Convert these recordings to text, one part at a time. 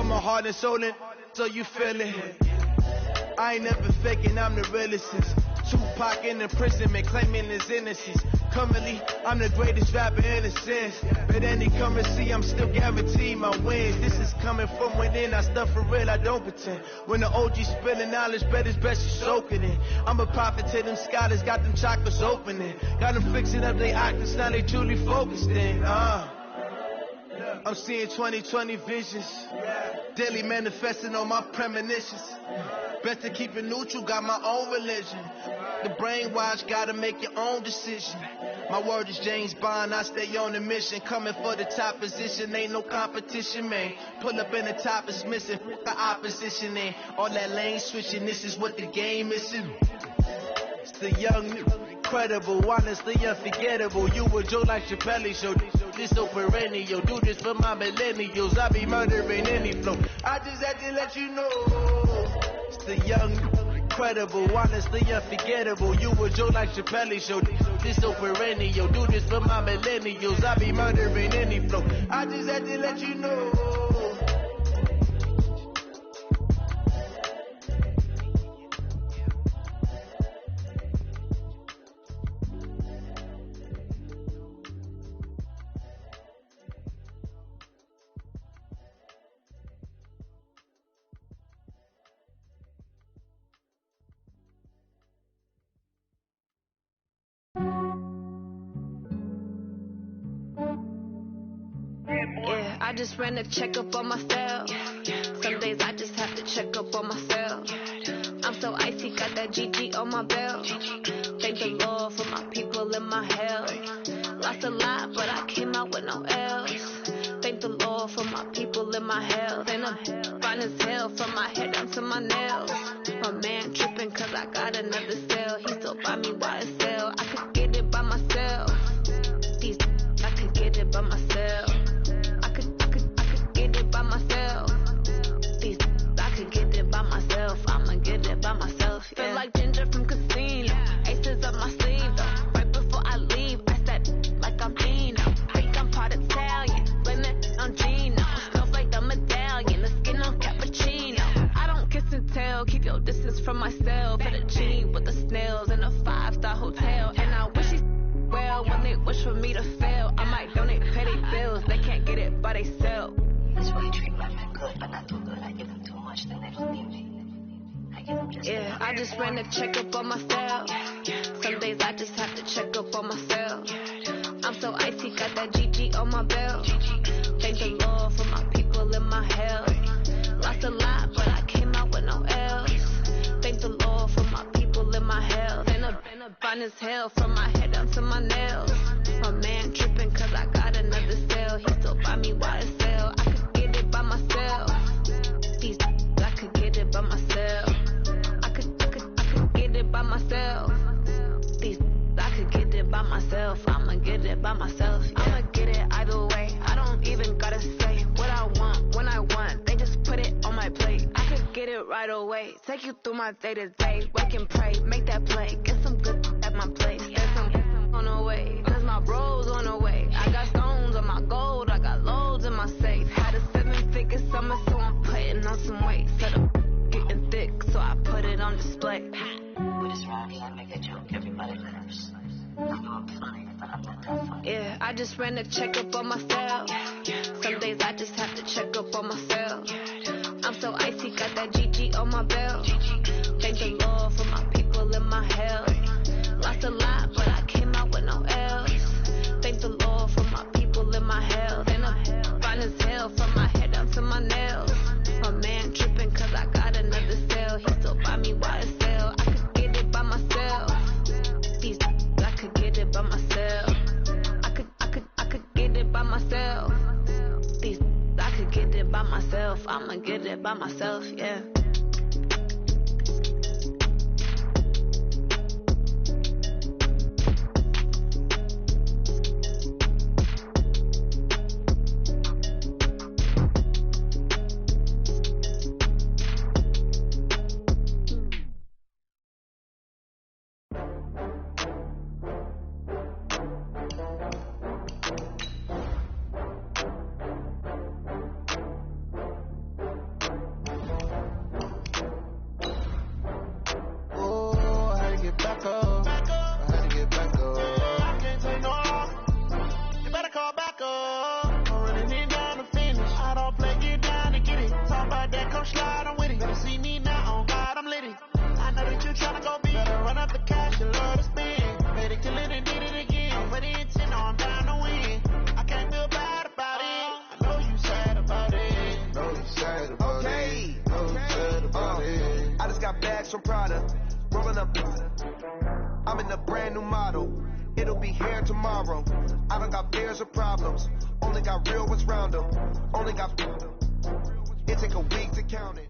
Put my heart and soul in, so you feel it. I ain't never faking, I'm the realest. Tupac in the prison, man, claiming his innocence. Currently, I'm the greatest rapper in a sense. But any currency, I'm still guaranteed my wins. This is coming from within, I stuff for real, I don't pretend. When the OG spilling knowledge, bet it's best you soaking it. I'm a prophet to them scholars, got them chakras opening. Got them fixing up their octaves, now they truly focused in. I'm seeing 2020 visions. Daily manifesting on my premonitions. Best to keep it neutral, got my own religion. The brainwash, gotta make your own decision. My word is James Bond, I stay on a mission. Coming for the top position, ain't no competition, man. Pull up in the top is missing, the opposition in. All that lane switching, this is what the game is. It's the young, incredible, honestly unforgettable. You a Joe like Chappelle show. This so perennial, do this for my millennials. I be murdering any flow. I just had to let you know. It's the young, incredible, honestly unforgettable. You a Joe like Chappelle show. This so perennial, do this for my millennials. I be murdering any flow. I just had to let you know. Yeah, I just ran a checkup on myself. Some days I just have to check up on myself. I'm so icy, got that GG on my belt. Thank the Lord for my people in my health. Lost a lot, but I came out with no L's. Thank the Lord for my people in my health. And I'm fine as hell from my head down to my nails. My man tripping cause I got another cell. He still buy me YSL. I could get it by myself. These I could get it by myself. I could get it by myself. These I could get it by myself. I'ma get it by myself. Yeah. Feel like Ginger from Casino. Aces up my sleeve though. Right before I leave, I said like I'm Dino. Think I'm part Italian. Blame it on Gino. Smells like the medallion. The skin on cappuccino. I don't kiss and tell. Keep your distance from myself. Fettuccine with the snails in a 5-star hotel. And I wish he's well when they wish for me to fail. I might donate petty bills. They can't get it by themselves. This way treat women good, but not too good. I give them too much, then they don't need me. Yeah, I just ran a checkup on myself. Some days I just have to check up on myself. I'm so icy, got that GG on my belt. Thank the Lord for my people in my health. Lost a lot, but I came out with no L's. Thank the Lord for my people in my health. And I'm fine as hell from my head down to my nails. My man tripping cause I got another cell. He still buy me YSL. I could get it by myself. These I could get it by myself. I could get it by myself. These I could get it by myself. I'ma get it by myself. Yeah. I'ma get it either way. I don't even gotta say what I want when I want. They just put it on my plate. I could get it right away. Take you through my day to day. Wake and pray, make that play. Get some good at my place. There's some on the way. Cause my bros on the way. I got stones on my gold. I got loads in my safe. Had a 7-figure summer, so I'm putting on some weight. Set up getting thick, so I put it on display. With this rhyme, I make a joke, everybody laughs. I'm doing funny, but I'm not that funny. Yeah, I just ran a checkup on myself. Some days I just have to check up on myself. I'm so icy, got that GG on my belt. Thank the Lord for my people in my health. Lost a lot, but I came out with no L's. Thank the Lord for my people in my health. And I'm fine as hell from my head down to my nails. My man tripping cause I got another cell. He still buy me YSL. I could get it by myself. These I could get it by myself. I could get it by myself. These I could get it by myself. I'ma get it by myself, yeah. from Prada. Rolling up. I'm in a brand new model. It'll be here tomorrow. I don't got fears or problems. Only got real ones round them. Only got. It take a week to count it.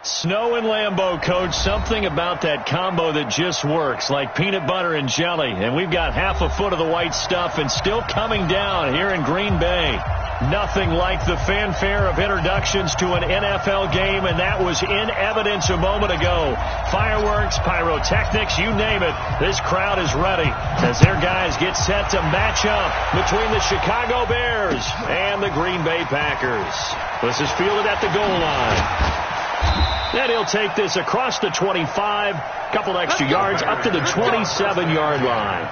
Snow and Lambeau, Coach. Something about that combo that just works, like peanut butter and jelly. And we've got half a foot of the white stuff and still coming down here in Green Bay. Nothing like the fanfare of introductions to an NFL game, and that was in evidence a moment ago. Fireworks, pyrotechnics, you name it. This crowd is ready as their guys get set to match up between the Chicago Bears and the Green Bay Packers. This is fielded at the goal line. Then he'll take this across the 25, couple extra yards up to the 27-yard line.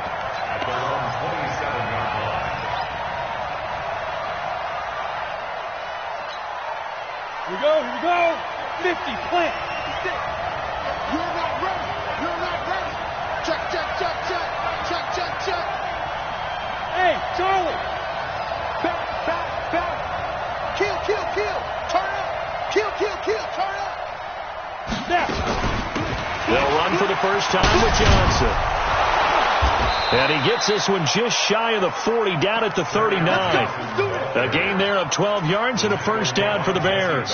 Here we go. 50, plant. You're not ready. Check. Hey, Charlie. Back. Kill. Turn up. Kill. Turn up. Snap. They'll run for the first time with Johnson. And he gets this one just shy of the 40, down at the 39. A gain there of 12 yards and a first down for the Bears.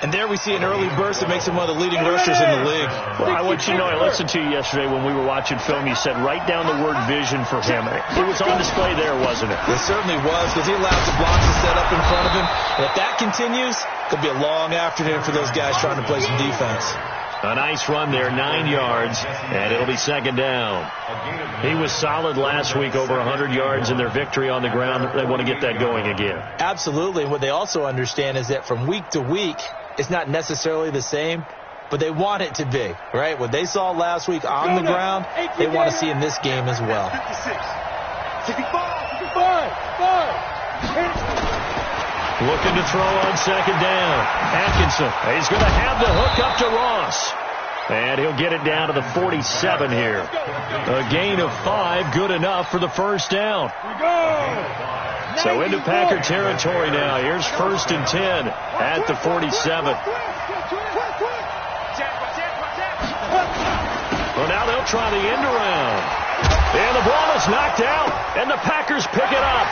And there we see an early burst that makes him one of the leading rushers in the league. Well, I want you to know, I listened to you yesterday when we were watching film. You said write down the word vision for him. It was on display there, wasn't it? It certainly was, because he allows the blocks to set up in front of him. And if that continues, it could be a long afternoon for those guys trying to play some defense. A nice run there, 9 yards, and it'll be second down. He was solid last week, over 100 yards in their victory on the ground. They want to get that going again. Absolutely. And what they also understand is that from week to week, it's not necessarily the same, but they want it to be, right? What they saw last week on the ground, they want to see in this game as well. 55. Looking to throw on second down. Atkinson. He's going to have the hook up to Ross. And he'll get it down to the 47 here. A gain of 5, good enough for the first down. So into Packer territory now. Here's 1st and 10 at the 47. Well, now they'll try the end around. And the ball is knocked out. And the Packers pick it up.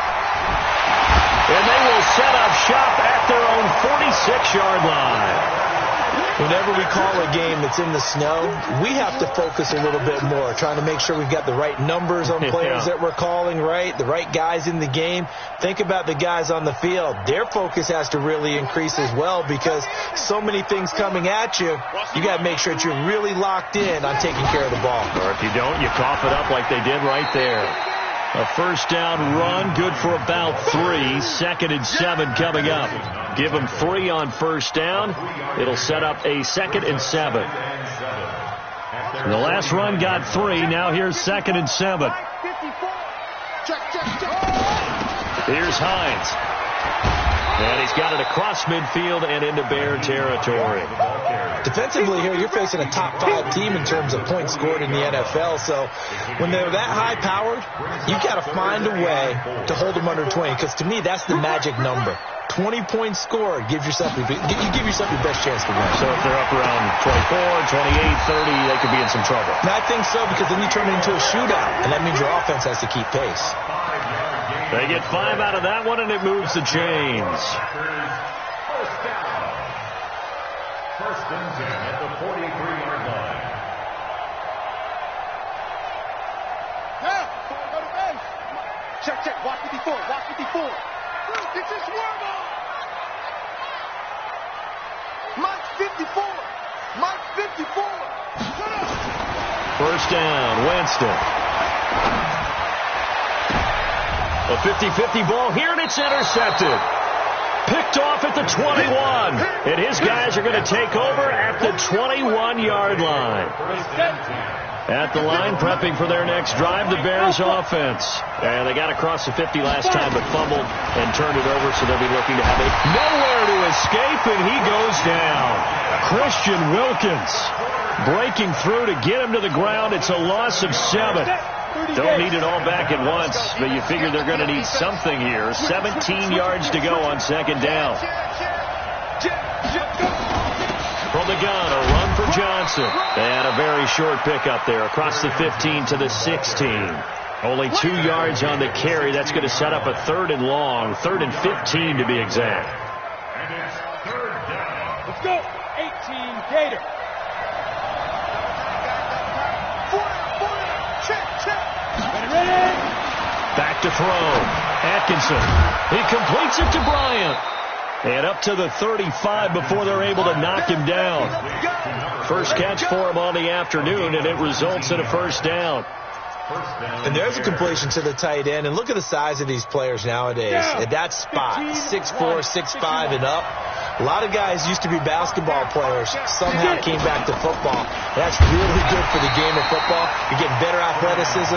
And they will set up shop at their own 46-yard line. Whenever we call a game that's in the snow, we have to focus a little bit more, trying to make sure we've got the right numbers on players that we're calling, right? The right guys in the game. Think about the guys on the field. Their focus has to really increase as well, because so many things coming at you, you got to make sure that you're really locked in on taking care of the ball. Or if you don't, you cough it up like they did right there. A first down run, good for about 3. 2nd and 7 coming up. Give them 3 on first down. It'll set up a 2nd and 7. The last run got 3. Now here's 2nd and 7. Here's Hines. And he's got it across midfield and into Bear territory. Defensively here, you're facing a top 5 team in terms of points scored in the NFL. So when they're that high-powered, you got to find a way to hold them under 20. Because to me, that's the magic number. 20 points scored, you give yourself your best chance to win. So if they're up around 24, 28, 30, they could be in some trouble. And I think so, because then you turn it into a shootout, and that means your offense has to keep pace. They get 5 out of that one, and it moves the chains. First and 10 at the 43-yard line. Check. Watch 54. It's a swerve. Mike 54. First down, Winston. A 50-50 ball here, and it's intercepted. Picked off at the 21. And his guys are going to take over at the 21-yard line. At the line, prepping for their next drive, the Bears offense. And they got across the 50 last time, but fumbled and turned it over, so they'll be looking to have it. Nowhere to escape, and he goes down. Christian Wilkins breaking through to get him to the ground. It's a loss of 7. Don't need it all back at once, but you figure they're going to need something here. 17 yards to go on second down. From the gun, a run for Johnson. And a very short pickup there across the 15 to the 16. Only 2 yards on the carry. That's going to set up a 3rd and long, 3rd and 15 to be exact. And it's 3rd down. Let's go. 18 Gator. Ready. Back to throw. Atkinson. He completes it to Bryant. And up to the 35 before they're able to knock him down. First catch for him on the afternoon, and it results in a 1st down. And there's a completion to the tight end. And look at the size of these players nowadays. At that spot, 6'4", 6'5", and up. A lot of guys used to be basketball players, somehow came back to football. That's really good for the game of football. You're getting better athleticism,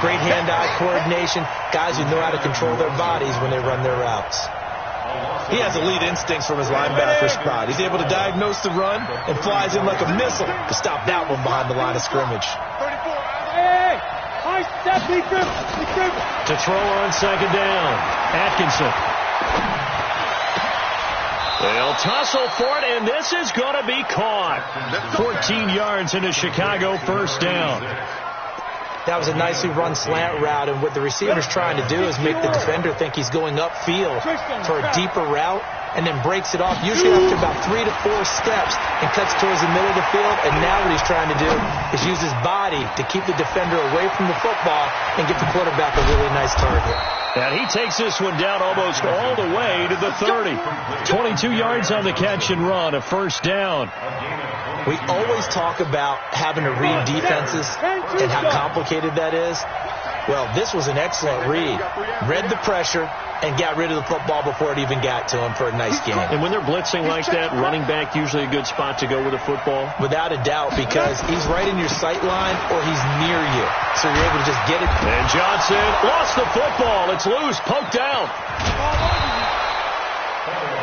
great hand-eye coordination, guys who know how to control their bodies when they run their routes. He has elite instincts from his linebacker spot. He's able to diagnose the run and flies in like a missile to stop that one behind the line of scrimmage. Hey! High step, To throw on 2nd down. Atkinson. They'll tussle for it, and this is going to be caught. 14 yards into Chicago, 1st down. That was a nicely run slant route, and what the receiver's trying to do is make the defender think he's going upfield for a deeper route, and then breaks it off, usually after about 3 to 4 steps, and cuts towards the middle of the field. And now what he's trying to do is use his body to keep the defender away from the football and get the quarterback a really nice target. And he takes this one down almost all the way to the 30. 22 yards on the catch and run, a 1st down. We always talk about having to read defenses and how complicated that is. Well, this was an excellent read. Read the pressure and got rid of the football before it even got to him for a nice game. And when they're blitzing like that, running back usually a good spot to go with a football? Without a doubt, because he's right in your sight line or he's near you. So you're able to just get it. And Johnson lost the football. It's loose, poked out.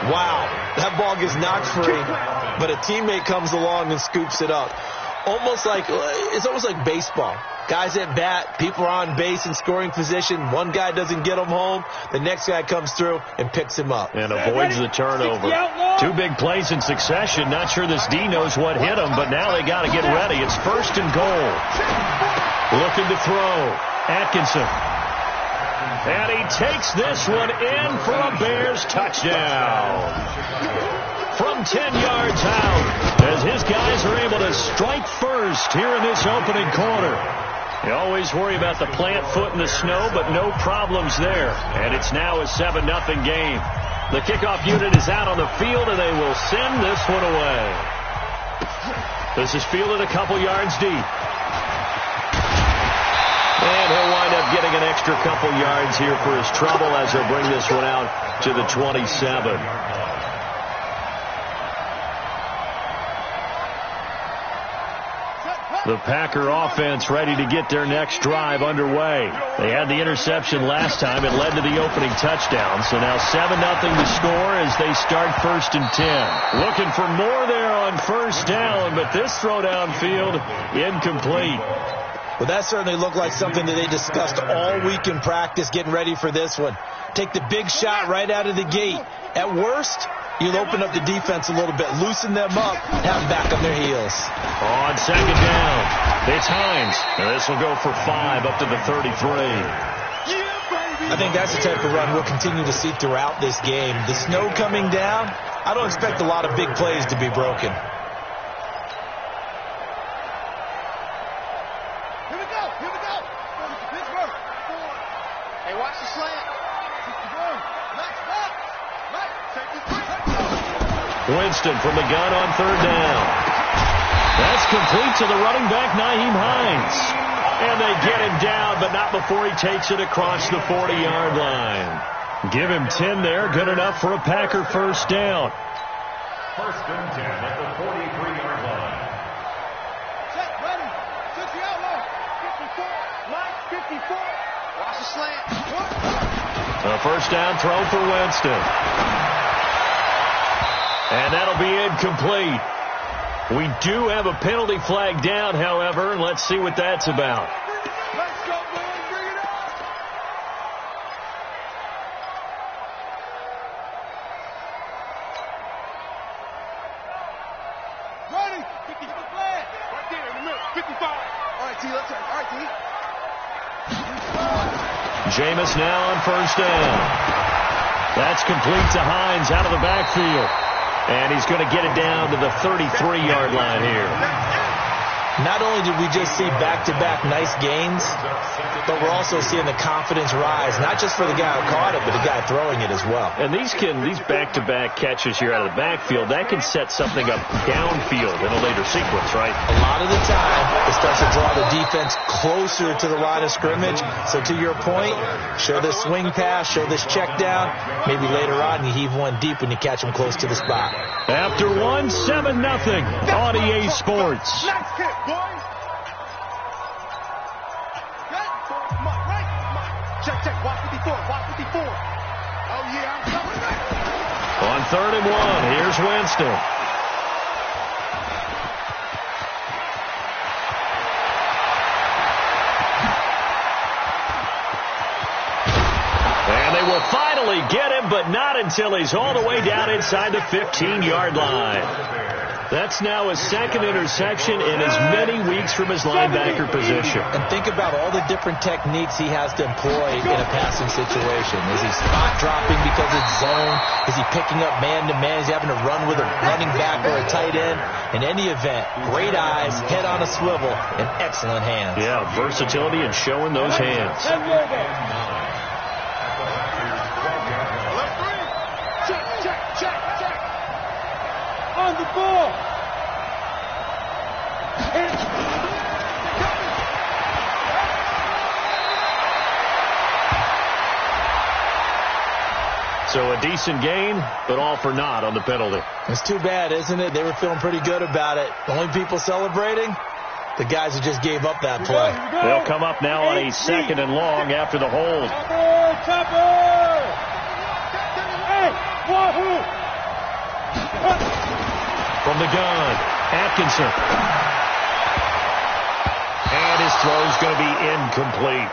Wow, that ball gets knocked free, but a teammate comes along and scoops it up. It's almost like baseball. Guys at bat, people are on base in scoring position. One guy doesn't get him home. The next guy comes through and picks him up. And avoids the turnover. 2 big plays in succession. Not sure this D knows what hit him, but now they got to get ready. It's 1st and goal. Looking to throw. Atkinson. And he takes this one in for a Bears touchdown. From 10 yards out, as his guys are able to strike first here in this opening quarter. You always worry about the plant foot in the snow, but no problems there. And it's now a 7-0 game. The kickoff unit is out on the field, and they will send this one away. This is fielded a couple yards deep. And he'll wind up getting an extra couple yards here for his trouble as he'll bring this one out to the 27. The Packer offense ready to get their next drive underway. They had the interception last time. It led to the opening touchdown. So now 7-0 to score as they start 1st and 10. Looking for more there on 1st down, but this throw downfield incomplete. Well, that certainly looked like something that they discussed all week in practice getting ready for this one. Take the big shot right out of the gate. At worst, you'll open up the defense a little bit, loosen them up, have them back on their heels. On 2nd down, it's Hines. And this will go for 5 up to the 33. I think that's the type of run we'll continue to see throughout this game. The snow coming down, I don't expect a lot of big plays to be broken. Hey, watch the slant. Winston from the gun on 3rd down. That's complete to the running back, Nyheim Hines. And they get him down, but not before he takes it across the 40-yard line. Give him 10 there, good enough for a Packer 1st down. 1st and 10 at the 43-yard line. Set, ready. Set the outlaw. 54. Mike, 54. Watch the slant. A 1st down throw for Winston. And that'll be incomplete. We do have a penalty flag down, however, and let's see what that's about. Let's go, boys. Bring it on. Right there in the middle. 55. All right, T, let's turn. All right, T. Jameis now on first down. That's complete to Hines out of the backfield. And he's going to get it down to the 33-yard line here. Not only did we just see back-to-back nice gains, but we're also seeing the confidence rise, not just for the guy who caught it, but the guy throwing it as well. And these back-to-back catches here out of the backfield, that can set something up downfield in a later sequence, right? A lot of the time, it starts to draw the defense closer to the line of scrimmage. So to your point, show this swing pass, show this check down. Maybe later on you heave one deep when you catch him close to the spot. After 7-0 on EA Sports. Nice kick, boys. Check. Watch 54. Oh, yeah, I'm coming back. On 3rd and 1, here's Winston. And they will finally get him, but not until he's all the way down inside the 15-yard line. That's now his second interception in as many weeks from his linebacker position. And think about all the different techniques he has to employ in a passing situation. Is he spot dropping because it's zone? Is he picking up man-to-man? Is he having to run with a running back or a tight end? In any event, great eyes, head on a swivel, and excellent hands. Yeah, versatility and showing those hands. Check. On the ball. So a decent gain, but all for naught on the penalty. It's too bad, isn't it? They were feeling pretty good about it. The only people celebrating, the guys who just gave up that play. They'll come up now on a 2nd and long after the hold. From the gun, Atkinson. And his throw's going to be incomplete.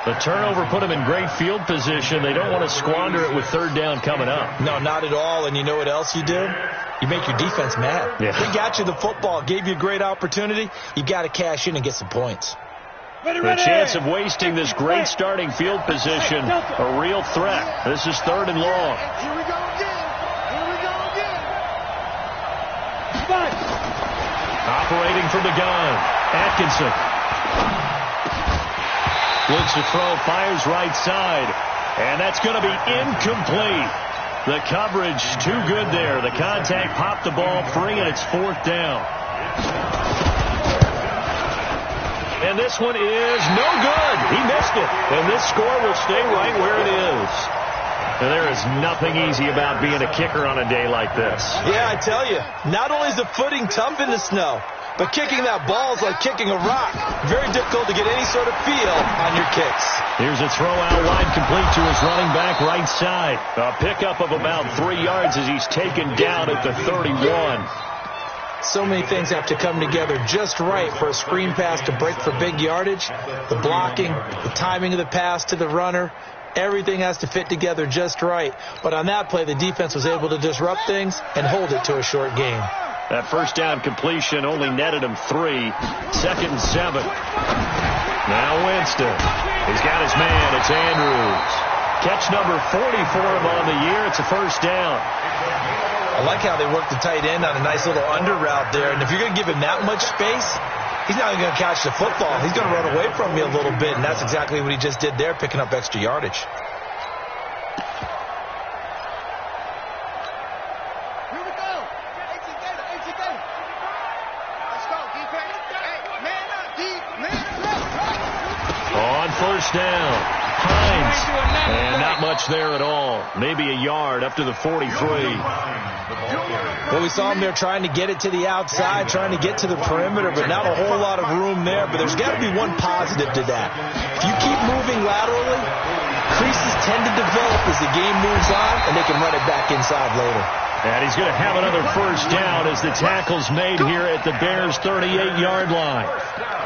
The turnover put him in great field position. They don't want to squander it with 3rd down coming up. No, not at all. And you know what else you do? You make your defense mad. Yeah. They got you the football, gave you a great opportunity. You got to cash in and get some points. The chance of wasting this great starting field position, a real threat. This is 3rd and long. Here we go again. Operating from the gun, Atkinson. Looks to throw, fires right side, and that's going to be incomplete. The coverage too good there. The contact popped the ball free, and it's 4th down. And this one is no good. He missed it, and this score will stay right where it is. And there is nothing easy about being a kicker on a day like this. Yeah, I tell you, not only is the footing tough in the snow, but kicking that ball is like kicking a rock. Very difficult to get any sort of feel on your kicks. Here's a throw out wide complete to his running back right side. A pickup of about 3 yards as he's taken down at the 31. So many things have to come together just right for a screen pass to break for big yardage. The blocking, the timing of the pass to the runner, everything has to fit together just right. But on that play, the defense was able to disrupt things and hold it to a short gain. That first down completion only netted him 3. 2nd and 7. Now Winston. He's got his man. It's Andrews. Catch number 40 for him on the year. It's a first down. I like how they worked the tight end on a nice little under route there. And if you're going to give him that much space, he's not even going to catch the football. He's going to run away from you a little bit, and that's exactly what he just did there, picking up extra yardage. Here we go. Let's go, defense. Hey, man up, deep, man up. On first down, Hines. And not much there at all. Maybe a yard up to the 43. Well, we saw him there trying to get it to the outside, trying to get to the perimeter, but not a whole lot of room there. But there's got to be one positive to that. If you keep moving laterally, creases tend to develop as the game moves on, and they can run it back inside later. And he's going to have another first down as the tackle's made here at the Bears' 38-yard line.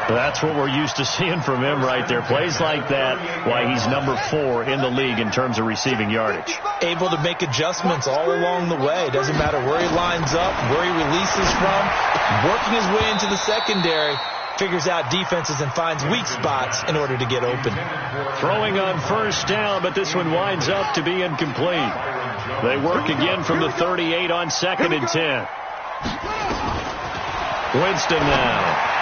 That's what we're used to seeing from him right there. Plays like that, why he's number 4 in the league in terms of receiving yardage. Able to make adjustments all along the way. Doesn't matter where he lines up, where he releases from. Working his way into the secondary, figures out defenses and finds weak spots in order to get open. Throwing on first down, but this one winds up to be incomplete. They work again from the 38 on 2nd and 10. Winston now.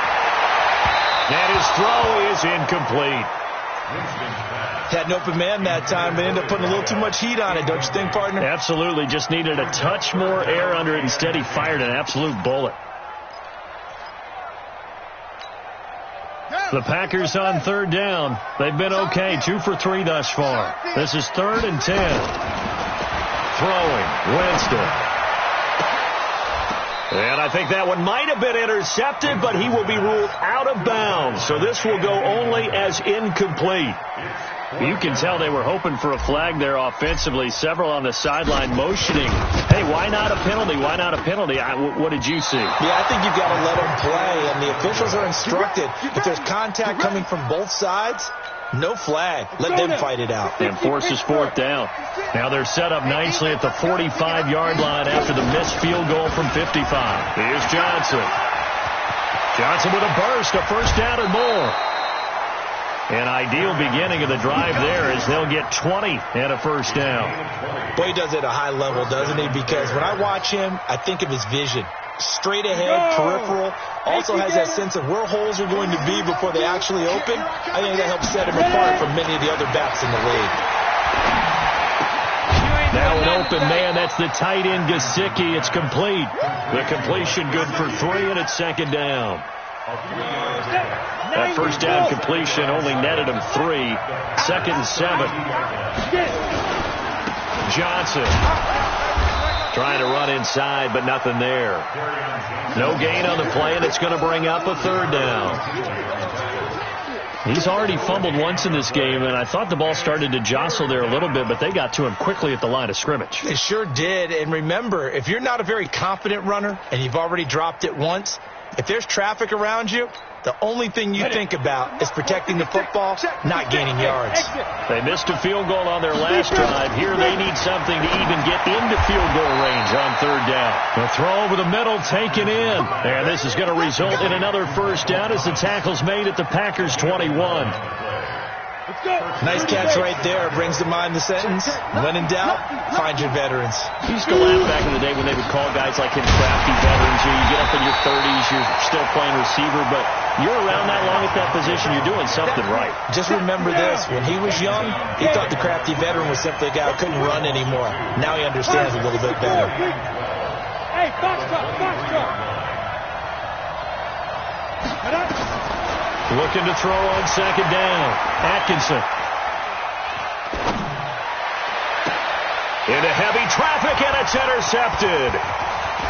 And his throw is incomplete. Had an open man that time, but ended up putting a little too much heat on it, don't you think, partner? Absolutely. Just needed a touch more air under it. Instead, he fired an absolute bullet. The Packers on 3rd down. They've been okay. 2 for 3 thus far. This is 3rd and 10. Throwing. Winston. And I think that one might have been intercepted, but he will be ruled out of bounds. So this will go only as incomplete. You can tell they were hoping for a flag there offensively. Several on the sideline motioning. Hey, why not a penalty? Why not a penalty? What did you see? Yeah, I think you've got to let them play. And the officials are instructed, if there's contact coming from both sides, no flag. Let them fight it out. And forces 4th down. Now they're set up nicely at the 45-yard line after the missed field goal from 55. Here's Johnson. Johnson with a burst, a first down and more. An ideal beginning of the drive there as they'll get 20 and a first down. Boy, he does it at a high level, doesn't he? Because when I watch him, I think of his vision. Straight ahead, peripheral, also has that sense of where holes are going to be before they actually open. I think that helps set him apart from many of the other backs in the league. Now an open man, that's the tight end Gesicki. It's complete. The completion good for 3, and it's 2nd down. That first down completion only netted him 3. 2nd and 7. Johnson trying to run inside, but nothing there. No gain on the play, and it's going to bring up a 3rd down. He's already fumbled once in this game, and I thought the ball started to jostle there a little bit, but they got to him quickly at the line of scrimmage. They sure did, and remember, if you're not a very confident runner and you've already dropped it once, if there's traffic around you, the only thing you think about is protecting the football, not gaining yards. They missed a field goal on their last drive. Here they need something to even get into field goal range on 3rd down. The throw over the middle taken in. And this is going to result in another first down as the tackle's made at the Packers' 21. Nice catch right there. Brings to mind the sentence, when in doubt, find your veterans. We used to laugh back in the day when they would call guys like him crafty veterans. You get up in your 30s, you're still playing receiver, but you're around that long at that position, you're doing something right. Just remember this. When he was young, he thought the crafty veteran was simply a guy who couldn't run anymore. Now he understands a little bit better. Hey, box truck. Looking to throw on 2nd down. Atkinson. Into heavy traffic, and it's intercepted.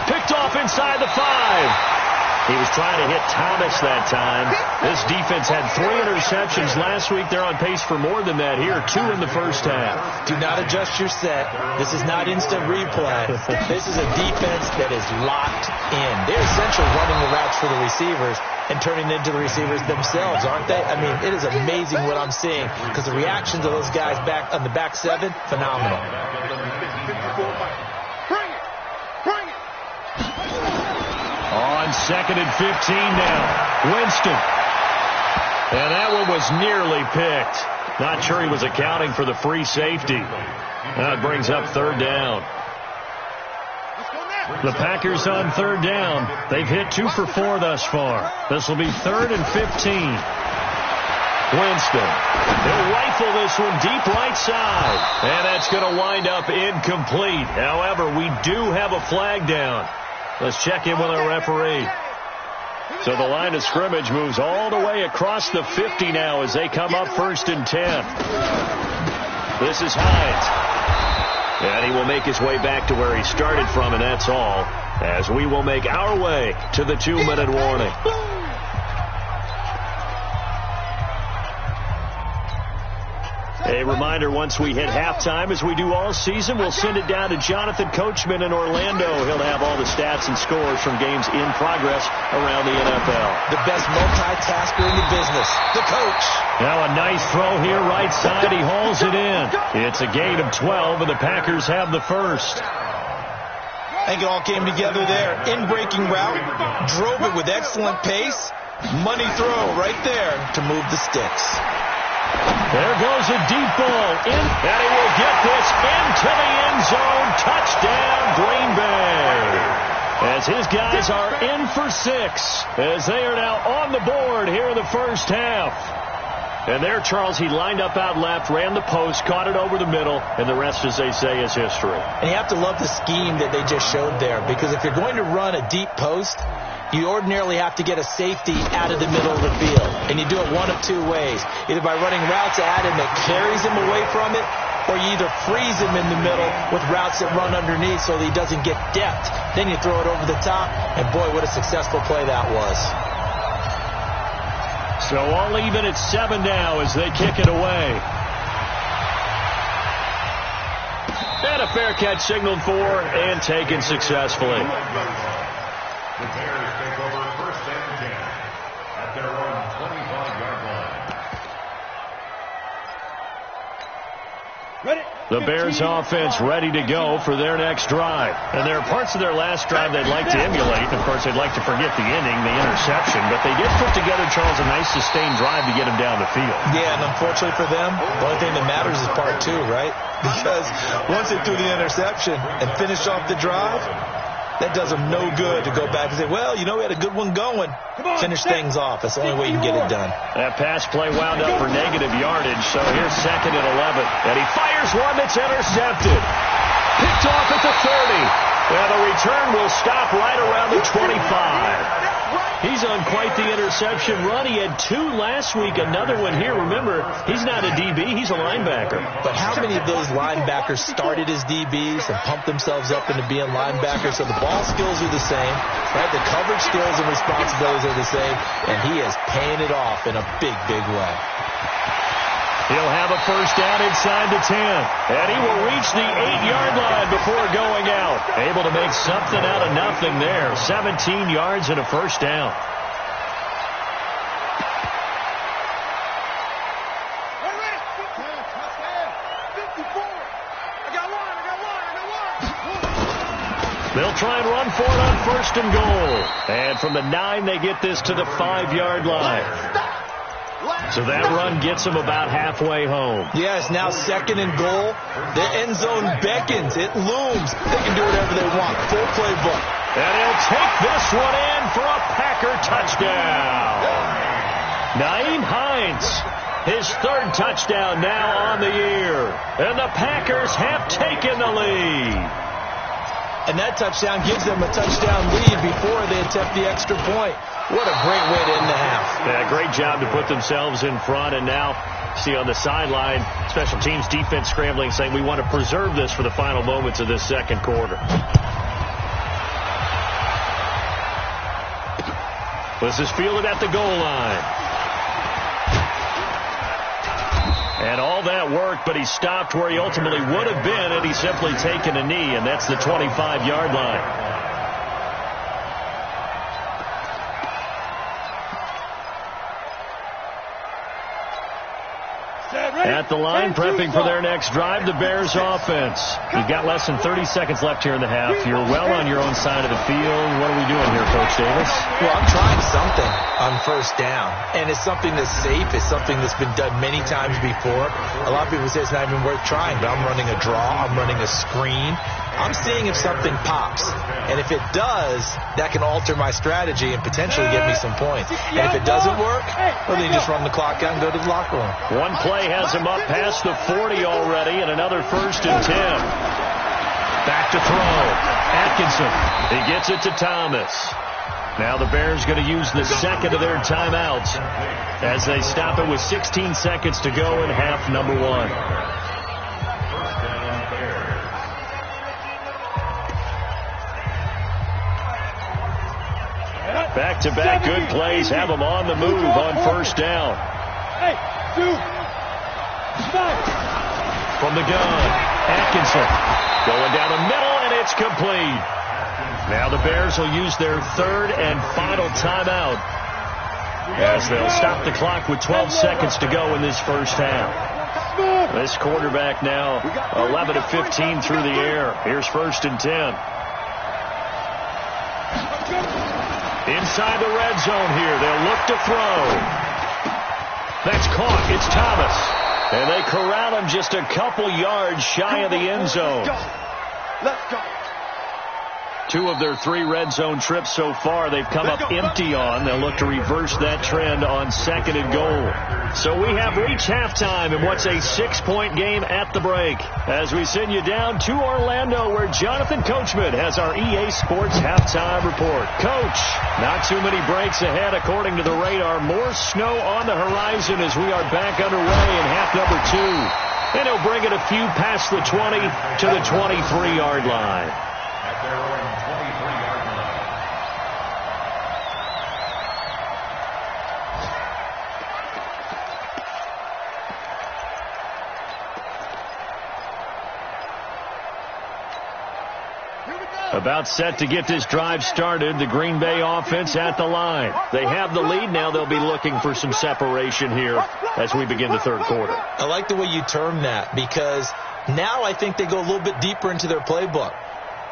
Picked off inside the 5. He was trying to hit Thomas that time. This defense had 3 interceptions last week. They're on pace for more than that here. 2 in the first half. Do not adjust your set. This is not instant replay. This is a defense that is locked in. They're essentially running the routes for the receivers and turning into the receivers themselves, aren't they? I mean, it is amazing what I'm seeing because the reactions of those guys back on the back 7, phenomenal. Bring it. On 2nd and 15 now. Winston. And that one was nearly picked. Not sure he was accounting for the free safety. That brings up 3rd down. The Packers on 3rd down. They've hit 2 for 4 thus far. This will be 3rd and 15. Winston. They'll rifle this one deep right side. And that's going to wind up incomplete. However, we do have a flag down. Let's check in with our referee. So the line of scrimmage moves all the way across the 50 now as they come up 1st and 10. This is Hines. And he will make his way back to where he started from, and that's all, as we will make our way to the 2-minute warning. A reminder, once we hit halftime, as we do all season, we'll send it down to Jonathan Coachman in Orlando. He'll have all the stats and scores from games in progress around the NFL. The best multitasker in the business, the coach. Now a nice throw here, right side. He hauls it in. It's a gain of 12, and the Packers have the first. I think it all came together there. In-breaking route, drove it with excellent pace. Money throw right there to move the sticks. There goes a deep ball in, and he will get this into the end zone. Touchdown, Green Bay. As his guys are in for 6, as they are now on the board here in the first half. And there, Charles, he lined up out left, ran the post, caught it over the middle, and the rest, as they say, is history. And you have to love the scheme that they just showed there, because if you're going to run a deep post, you ordinarily have to get a safety out of the middle of the field. And you do it one of two ways. Either by running routes at him that carries him away from it, or you either freeze him in the middle with routes that run underneath so that he doesn't get depth. Then you throw it over the top, and boy, what a successful play that was. So all even at 7 now as they kick it away. And a fair catch signaled for and taken successfully. The Bears take over first and 10 at their own 25-yard line. Ready? The Bears offense ready to go for their next drive. And there are parts of their last drive they'd like to emulate. Of course, they'd like to forget the inning, the interception. But they did put together, Charles, a nice sustained drive to get him down the field. Yeah, and unfortunately for them, the only thing that matters is part 2, right? Because once they threw the interception and finished off the drive, that does them no good to go back and say, well, you know, we had a good one going. Finish things off. That's the only way you can get it done. That pass play wound up for negative yardage, so here's 2nd and 11. And he fires one that's intercepted. Picked off at the 30. And the return will stop right around the 25. He's on quite the interception run. He had 2 last week, another one here. Remember, he's not a DB, he's a linebacker. But how many of those linebackers started as DBs and pumped themselves up into being linebackers? So the ball skills are the same, right? The coverage skills and responsibilities are the same, and he is paying it off in a big, big way. He'll have a first down inside the 10. And he will reach the 8-yard line before going out. Able to make something out of nothing there. 17 yards and a first down. They'll try and run for it on 1st and goal. And from the 9, they get this to the 5-yard line. So that run gets them about halfway home. Yes, now 2nd and goal. The end zone beckons. It looms. They can do whatever they want. Full playbook. And he'll take this one in for a Packer touchdown. Nyheim Hines, his 3rd touchdown now on the year. And the Packers have taken the lead. And that touchdown gives them a touchdown lead before they attempt the extra point. What a great way to end the half. Yeah, great job to put themselves in front. And now, see on the sideline, special teams defense scrambling, saying we want to preserve this for the final moments of this 2nd quarter. This is fielded at the goal line. And all that worked, but he stopped where he ultimately would have been had he simply taken a knee, and that's the 25-yard line. At the line, prepping for their next drive, the Bears offense. You've got less than 30 seconds left here in the half. You're well on your own side of the field. What are we doing here, Coach Davis? Well, I'm trying something on 1st down, and it's something that's safe. It's something that's been done many times before. A lot of people say it's not even worth trying, but I'm running a draw. I'm running a screen. I'm seeing if something pops. And if it does, that can alter my strategy and potentially get me some points. And if it doesn't work, well, then you just run the clock out and go to the locker room. One play has him up past the 40 already, and another 1st and 10. Back to throw. Atkinson. He gets it to Thomas. Now the Bears going to use the 2nd of their timeouts as they stop it with 16 seconds to go in half number 1. Back-to-back good plays have them on the move on 1st down. From the gun, Atkinson going down the middle, and it's complete. Now the Bears will use their third and final timeout as they'll stop the clock with 12 seconds to go in this first half. This quarterback now 11 of 15 through the air. Here's 1st and 10. Inside the red zone here. They'll look to throw. That's caught. It's Thomas. And they corral him just a couple yards shy of the end zone. Let's go. 2 of their 3 red zone trips so far they've come up empty on. They'll look to reverse that trend on 2nd and goal. So we have reached halftime in what's a 6-point game at the break. As we send you down to Orlando, where Jonathan Coachman has our EA Sports halftime report. Coach, not too many breaks ahead according to the radar. More snow on the horizon as we are back underway in half number 2. And he'll bring it a few past the 20 to the 23-yard line. At their own 23-yard line. About set to get this drive started. The Green Bay offense at the line. They have the lead. Now they'll be looking for some separation here as we begin the third quarter. I like the way you term that, because now I think they go a little bit deeper into their playbook.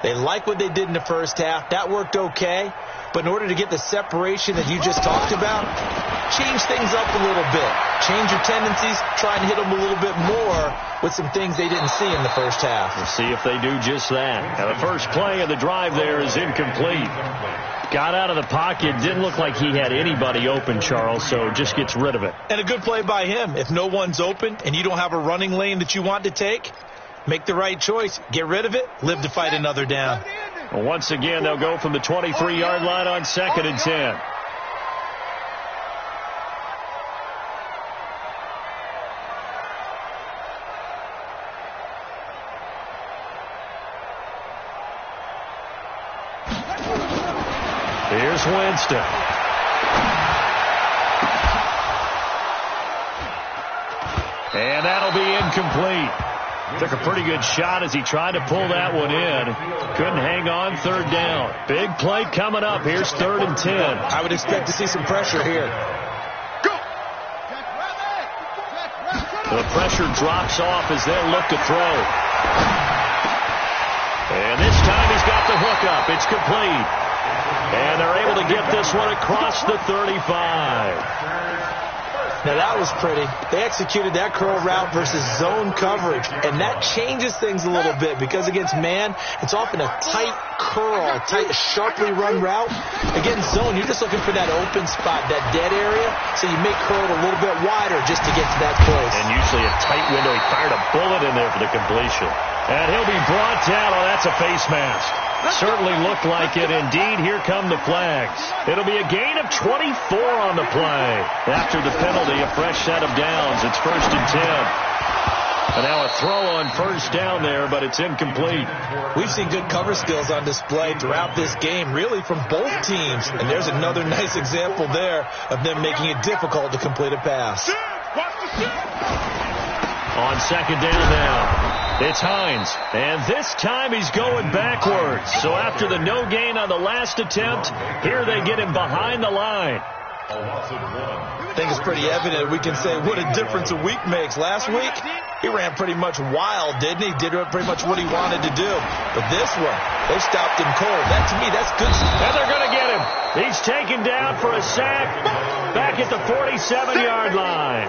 They like what they did in the first half. That worked okay. But in order to get the separation that you just talked about, change things up a little bit. Change your tendencies. Try and hit them a little bit more with some things they didn't see in the first half. We'll see if they do just that. Now the first play of the drive there is incomplete. Got out of the pocket. Didn't look like he had anybody open, Charles, so just gets rid of it. And a good play by him. If no one's open and you don't have a running lane that you want to take, make the right choice. Get rid of it. Live to fight another down. Well, once again, they'll go from the 23-yard line on 2nd and 10. Here's Winston. And that'll be incomplete. Took a pretty good shot as he tried to pull that one in. Couldn't hang on. 3rd down. Big play coming up. Here's 3rd and 10. I would expect to see some pressure here. The pressure drops off as they'll look to throw. And this time he's got the hook up. It's complete. And they're able to get this one across the 35. Now that was pretty. They executed that curl route versus zone coverage, and that changes things a little bit because against man, it's often a tight curl, tight, sharply run route. Against zone, you're just looking for that open spot, that dead area, so you make curl a little bit wider just to get to that close. And usually a tight window. He fired a bullet in there for the completion. And he'll be brought down. Oh, that's a face mask. Certainly looked like it. Indeed, here come the flags. It'll be a gain of 24 on the play. After the penalty, a fresh set of downs. It's 1st and 10. And now a throw on 1st down there, but it's incomplete. We've seen good cover skills on display throughout this game, really from both teams. And there's another nice example there of them making it difficult to complete a pass. On 2nd down now. It's Hines, and this time he's going backwards. So after the no gain on the last attempt, here they get him behind the line. I think it's pretty evident. We can say what a difference a week makes. Last week, he ran pretty much wild, didn't he? Did pretty much what he wanted to do. But this one, they stopped him cold. That, to me, that's good stuff. And they're going to get him. He's taken down for a sack back at the 47-yard line.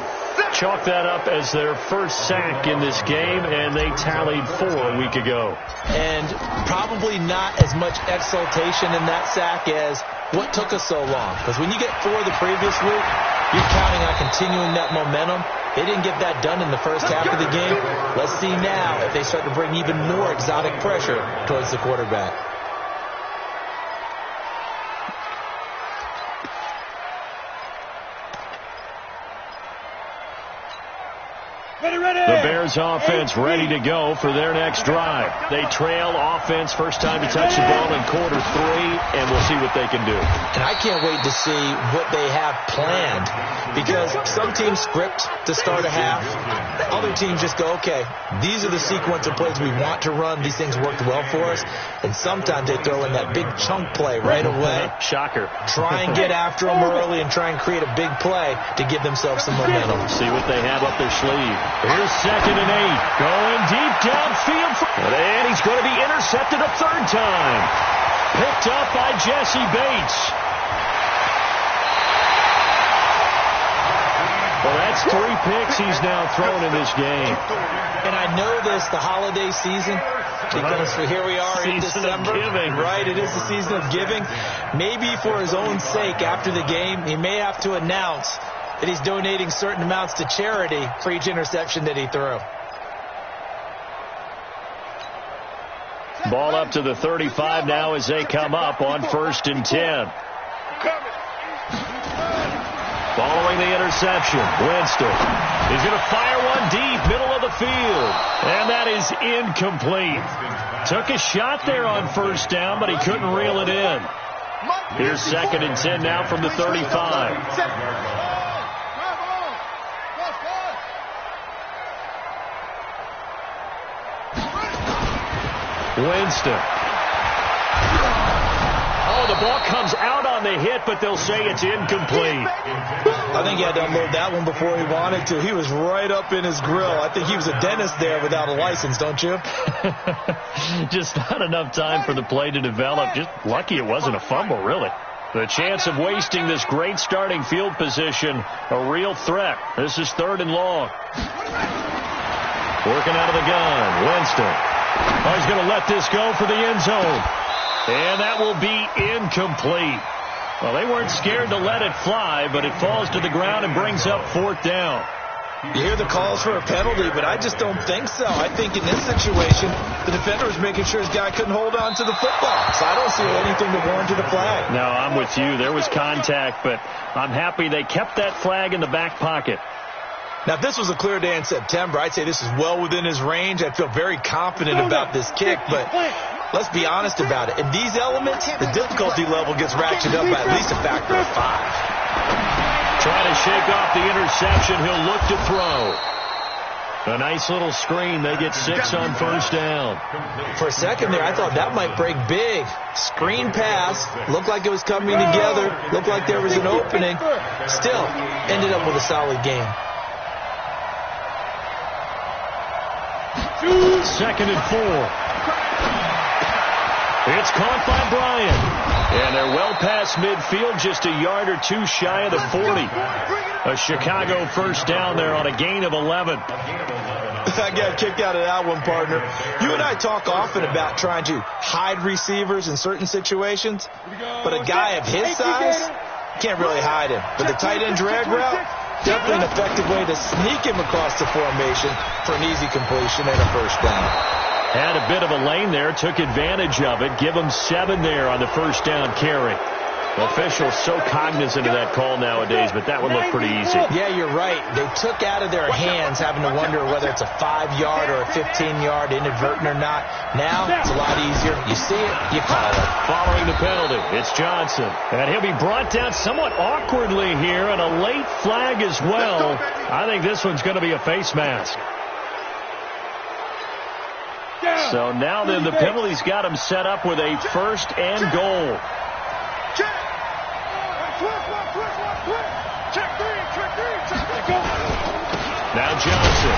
Chalk that up as their first sack in this game, and they tallied 4 a week ago. And probably not as much exultation in that sack as what took us so long. Because when you get 4 the previous week, you're counting on continuing that momentum. They didn't get that done in the first half of the game. Let's see now if they start to bring even more exotic pressure towards the quarterback. The Bears Lions offense ready to go for their next drive. They trail offense, first time to touch the ball in quarter 3, and we'll see what they can do. And I can't wait to see what they have planned, because some teams script to start a half. Other teams just go, okay, these are the sequence of plays we want to run. These things worked well for us. And sometimes they throw in that big chunk play right away. Shocker. Try and get after them early and try and create a big play to give themselves some momentum. See what they have up their sleeve. Here's 2nd and 8. Going deep downfield. And he's going to be intercepted a third time. Picked up by Jesse Bates. Well, that's 3 picks he's now thrown in this game. And I know this, the holiday season, because here we are in December. Right, it is the season of giving. Maybe for his own sake, after the game, he may have to announce that he's donating certain amounts to charity for each interception that he threw. Ball up to the 35 now as they come up on 1st and 10. Following the interception, Winston. He's going to fire one deep, middle of the field. And that is incomplete. Took a shot there on 1st down, but he couldn't reel it in. Here's 2nd and 10 now from the 35. Winston. Oh, the ball comes out on the hit, but they'll say it's incomplete. I think he had to unload that one before he wanted to. He was right up in his grill. I think he was a dentist there without a license, don't you? Just not enough time for the play to develop. Just lucky it wasn't a fumble, really. The chance of wasting this great starting field position, a real threat. This is 3rd and long. Working out of the gun, Winston. Oh, he's going to let this go for the end zone. And that will be incomplete. Well, they weren't scared to let it fly, but it falls to the ground and brings up 4th down. You hear the calls for a penalty, but I just don't think so. I think in this situation, the defender was making sure his guy couldn't hold on to the football. So I don't see anything to warrant to the flag. No, I'm with you. There was contact, but I'm happy they kept that flag in the back pocket. Now, if this was a clear day in September, I'd say this is well within his range. I'd feel very confident about this kick, but let's be honest about it. In these elements, the difficulty level gets ratcheted up by at least a factor of 5. Trying to shake off the interception. He'll look to throw. A nice little screen. They get 6 on 1st down. For a second there, I thought that might break big. Screen pass. Looked like it was coming together. Looked like there was an opening. Still, ended up with a solid game. 2nd and 4. It's caught by Bryant. And they're well past midfield, just a yard or 2 shy of the 40. A Chicago 1st down there on a gain of 11. I got kicked out of that one, partner. You and I talk often about trying to hide receivers in certain situations, but a guy of his size can't really hide him. But the tight end drag route, definitely an effective way to sneak him across the formation for an easy completion and a 1st down. Had a bit of a lane there, took advantage of it. Give him 7 there on the 1st down carry. Officials so cognizant of that call nowadays, but that would look pretty easy. Yeah, you're right. They took out of their hands having to wonder whether it's a 5-yard or a 15-yard inadvertent or not. Now, it's a lot easier. You see it, you call it. Following the penalty, it's Johnson. And he'll be brought down somewhat awkwardly here, and a late flag as well. I think this one's going to be a face mask. So now then the penalty's got him set up with a 1st and goal. Now Johnson.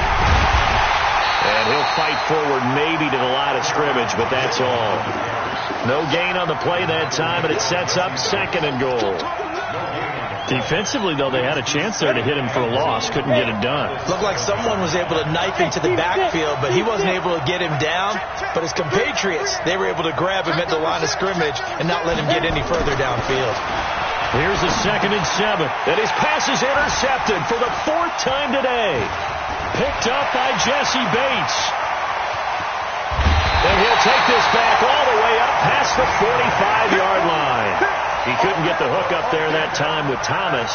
And he'll fight forward maybe to the line of scrimmage, but that's all. No gain on the play that time, and it sets up 2nd and goal. Defensively, though, they had a chance there to hit him for a loss. Couldn't get it done. Looked like someone was able to knife into the backfield, but he wasn't able to get him down. But his compatriots, they were able to grab him at the line of scrimmage and not let him get any further downfield. Here's a 2nd and 7. And his pass is intercepted for the 4th time today. Picked up by Jesse Bates. And he'll take this back all the way up past the 45-yard line. He couldn't get the hook up there that time with Thomas.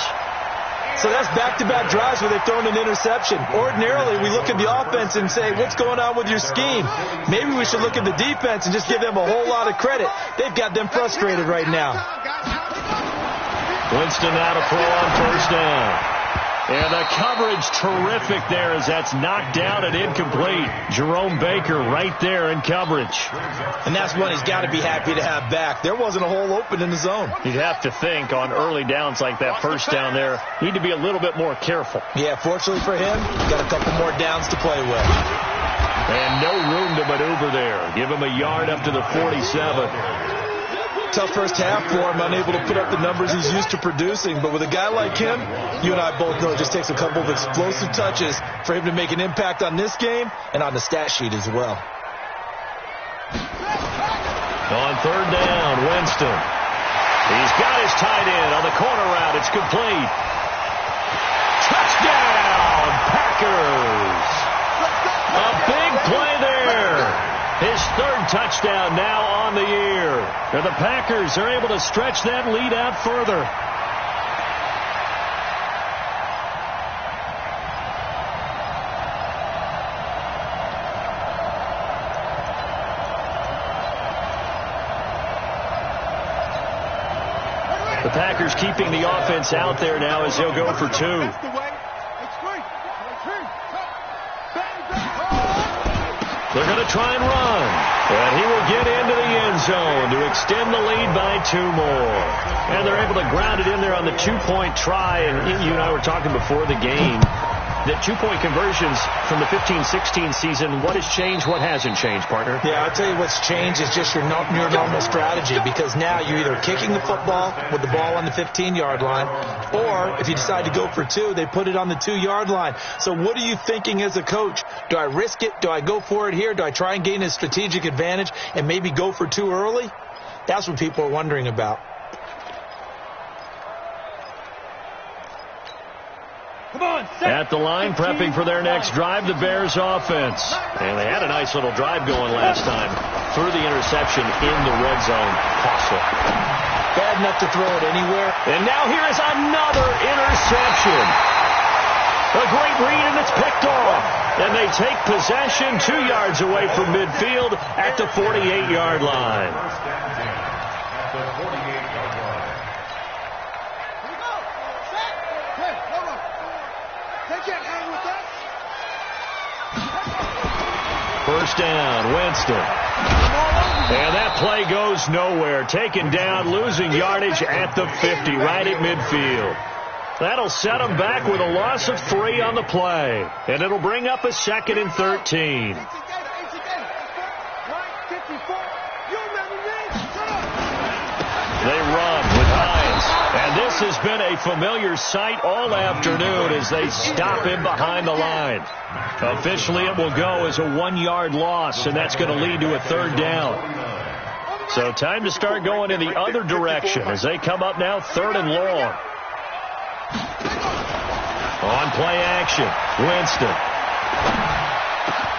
So that's back-to-back drives where they've thrown an interception. Ordinarily, we look at the offense and say, what's going on with your scheme? Maybe we should look at the defense and just give them a whole lot of credit. They've got them frustrated right now. Winston now to throw on first down. And the coverage terrific there as that's knocked down and incomplete. Jerome Baker right there in coverage. And that's one he's got to be happy to have back. There wasn't a hole open in the zone. You'd have to think on early downs like that first down there, need to be a little bit more careful. Yeah, fortunately for him, got a couple more downs to play with. And no room to maneuver there. Give him a yard up to the 47. Tough first half for him, unable to put up the numbers he's used to producing. But with a guy like him, you and I both know it just takes a couple of explosive touches for him to make an impact on this game and on the stat sheet as well. On third down, Winston. He's got his tight end on the corner route. It's complete. Touchdown, Packers. A big play there. His third touchdown now on the year. And the Packers are able to stretch that lead out further. The Packers keeping the offense out there now as they'll go for two. They're going to try and run. And he will get into the end zone to extend the lead by 2 more. And they're able to ground it in there on the 2-point try. And you and I were talking before the game that 2-point conversions from the 15-16 season, what has changed, what hasn't changed, partner? Yeah, I'll tell you what's changed is just your normal strategy, because now you're either kicking the football with the ball on the 15-yard line, or if you decide to go for 2, they put it on the 2-yard line. So what are you thinking as a coach? Do I risk it? Do I go for it here? Do I try and gain a strategic advantage and maybe go for 2 early? That's what people are wondering about. At the line, prepping for their next drive, the Bears offense. And they had a nice little drive going last time. Threw the interception in the red zone. Costly. Bad enough to throw it anywhere. And now here is another interception. A great read, and it's picked off. And they take possession 2 yards away from midfield at the 48-yard line. First down, Winston. And that play goes nowhere. Taken down, losing yardage at the 50, right at midfield. That'll set them back with a loss of 3 on the play. And it'll bring up a 2nd and 13. They run with Hines. And this has been a familiar sight all afternoon as they stop him behind the line. Officially, it will go as a 1-yard loss, and that's going to lead to a 3rd down. So time to start going in the other direction as they come up now 3rd and long. On play action, Winston.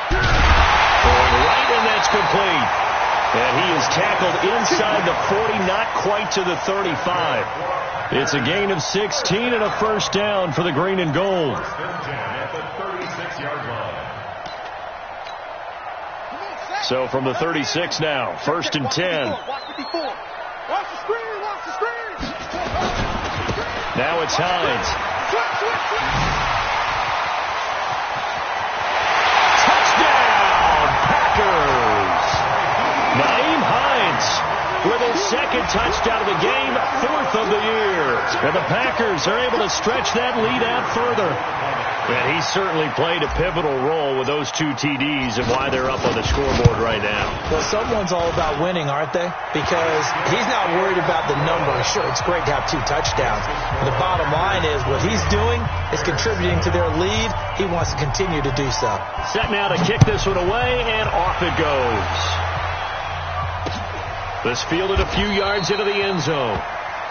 Going right, and that's complete. And he is tackled inside the 40, not quite to the 35. It's a gain of 16 and a first down for the green and gold. So from the 36 now, 1st and 10. Now it's Hines. Touchdown, Packers! Naeem Hines with his 2nd touchdown of the game, 4th of the year. And the Packers are able to stretch that lead out further. And he certainly played a pivotal role with those 2 TDs and why they're up on the scoreboard right now. Well, someone's all about winning, aren't they? Because he's not worried about the number. Sure, it's great to have 2 touchdowns. But the bottom line is what he's doing is contributing to their lead. He wants to continue to do so. Set now to kick this one away, and off it goes. This fielded a few yards into the end zone.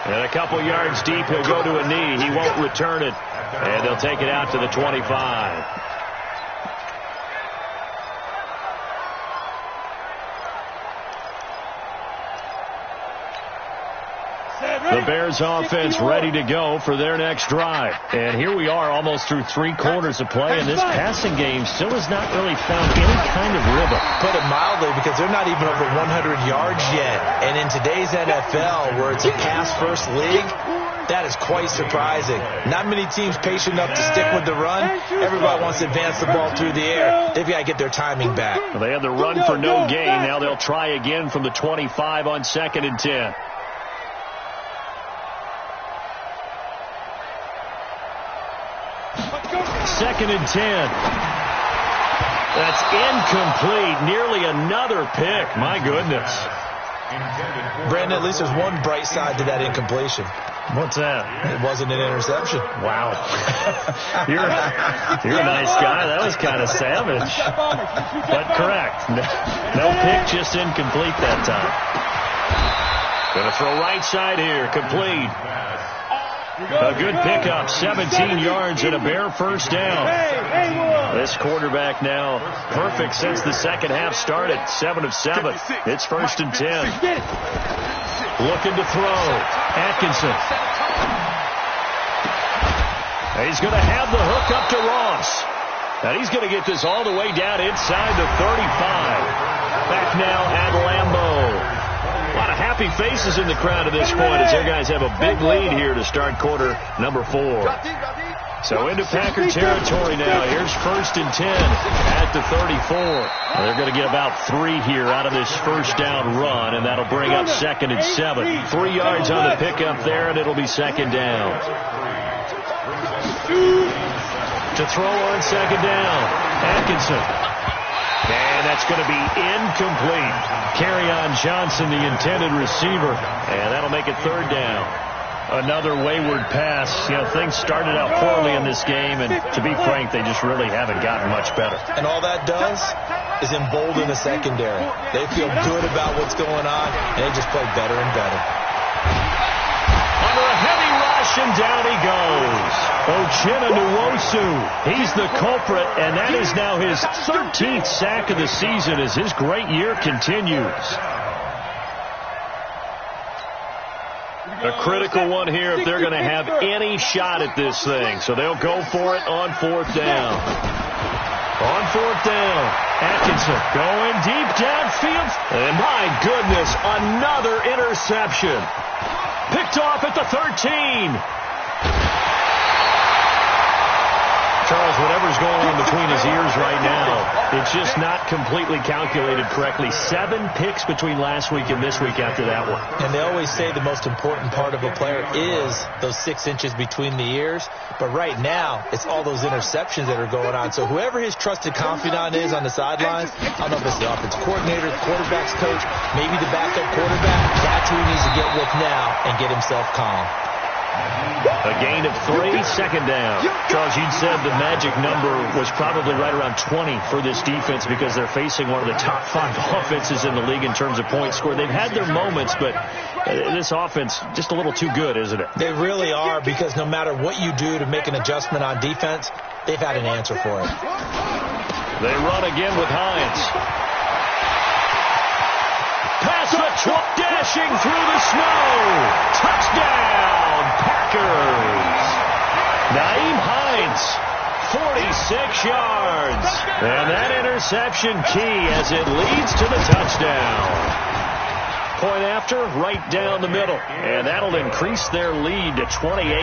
And a couple yards deep, he'll go to a knee. He won't return it. And they'll take it out to the 25. The Bears offense ready to go for their next drive. And here we are almost through 3 quarters of play, and this passing game still has not really found any kind of rhythm. Put it mildly, because they're not even over 100 yards yet. And in today's NFL, where it's a pass-first league, that is quite surprising. Not many teams patient enough to stick with the run. Everybody wants to advance the ball through the air. They've got to get their timing back. Well, they had the run for no gain. Now they'll try again from the 25 on 2nd and 10. Second and 10. That's incomplete. Nearly another pick. My goodness. Brandon, at least there's one bright side to that incompletion. What's that? It wasn't an interception. Wow. You're a nice guy. That was kind of savage. But correct. No pick, just incomplete that time. Going to throw right side here. Complete. A good pickup. 17 yards and a Bear first down. This quarterback now perfect since the second half started. 7 of 7. It's 1st and 10. Looking to throw. Atkinson. He's going to have the hook up to Ross. And he's going to get this all the way down inside the 35. Back now at Lambeau. A lot of happy faces in the crowd at this point as their guys have a big lead here to start quarter number 4. So into Packer territory now. Here's 1st and 10 at the 34. They're going to get about 3 here out of this first down run, and that'll bring up 2nd and 7. 3 yards on the pickup there, and it'll be 2nd down. To throw on 2nd down, Atkinson. And that's going to be incomplete. Kerryon Johnson, the intended receiver. And that'll make it 3rd down. Another wayward pass. You know, things started out poorly in this game, and to be frank, they just really haven't gotten much better. And all that does is embolden the secondary. They feel good about what's going on, and they just play better and better. Under a heavy rush, and down he goes. Uchenna Nwosu, he's the culprit, and that is now his 13th sack of the season as his great year continues. A critical one here if they're going to have any shot at this thing. So they'll go for it on 4th down. On 4th down, Atkinson going deep downfield. And my goodness, another interception. Picked off at the 13. Charles, whatever's going on between his ears right now, it's just not completely calculated correctly. 7 picks between last week and this week after that one. And they always say the most important part of a player is those 6 inches between the ears. But right now, it's all those interceptions that are going on. So whoever his trusted confidant is on the sidelines, I don't know if it's the offensive coordinator, the quarterback's coach, maybe the backup quarterback, that's who he needs to get with now and get himself calm. A gain of 3, 2nd down. Charles, you'd said the magic number was probably right around 20 for this defense because they're facing one of the top 5 offenses in the league in terms of points scored. They've had their moments, but this offense just a little too good, isn't it? They really are, because no matter what you do to make an adjustment on defense, they've had an answer for it. They run again with Hines. Pass the dashing through the snow. Touchdown, Packers. Naeem Hines, 46 yards. And that interception key as it leads to the touchdown. Point after, right down the middle. And that'll increase their lead to 28.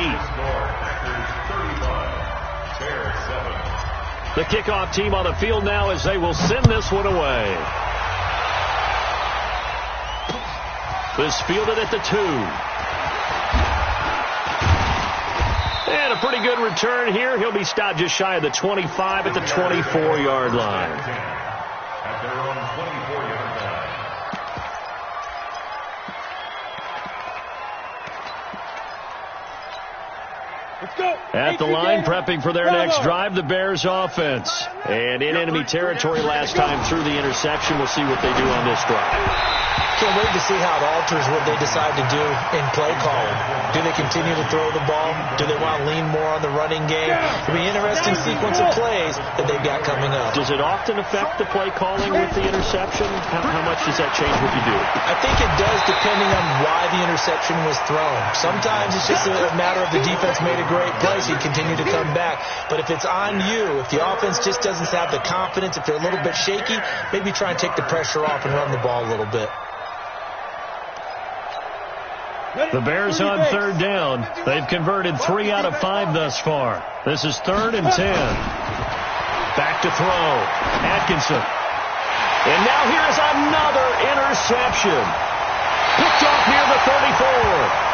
The kickoff team on the field now as they will send this one away. This fielded at the 2. And a pretty good return here. He'll be stopped just shy of the 25 at the 24-yard line. At their own 24-yard line. At the line, prepping for their next drive, the Bears offense. And in enemy territory last time through the interception. We'll see what they do on this drive. Can't wait to see how it alters what they decide to do in play calling. Do they continue to throw the ball? Do they want to lean more on the running game? It'll be an interesting sequence of plays that they've got coming up. Does it often affect the play calling with the interception? How much does that change what you do? I think it does, depending on why the interception was thrown. Sometimes it's just a matter of the defense made a great play, so you continue to come back. But if it's on you, if the offense just doesn't have the confidence, if they're a little bit shaky, maybe try and take the pressure off and run the ball a little bit. The Bears on third down. They've converted 3 out of 5 thus far. This is 3rd and 10. Back to throw. Atkinson. And now here is another interception. Picked off near the 34.